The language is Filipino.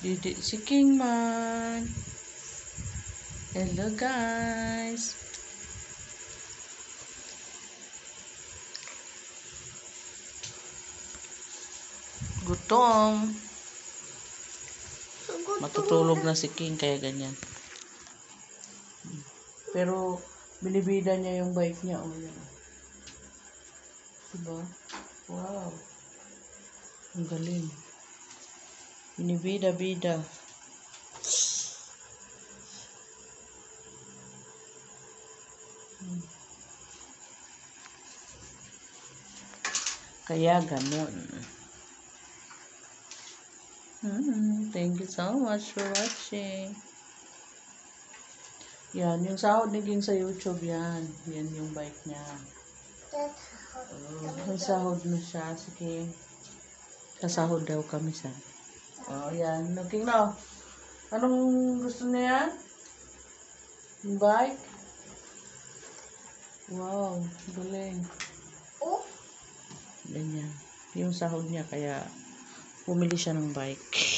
Didi si Kingman. Hello guys. Gutom. Matutulog na si King kaya ganyan. Pero binibida niya yung bike niya. Oh, yan. Diba? Wow. Ang galing. Binibida-bida. Kaya ganun. Thank you so much for watching. Yan, yung sahod ni King sa YouTube yan. Yan yung bike niya. May sahod na siya. Sige. Sasahod daw kami sa. Oh, yan. King na. Anong gusto niya yan? Yung bike? Wow, galing. Ganyan. Yung sahod niya kaya bumili siya ng bike.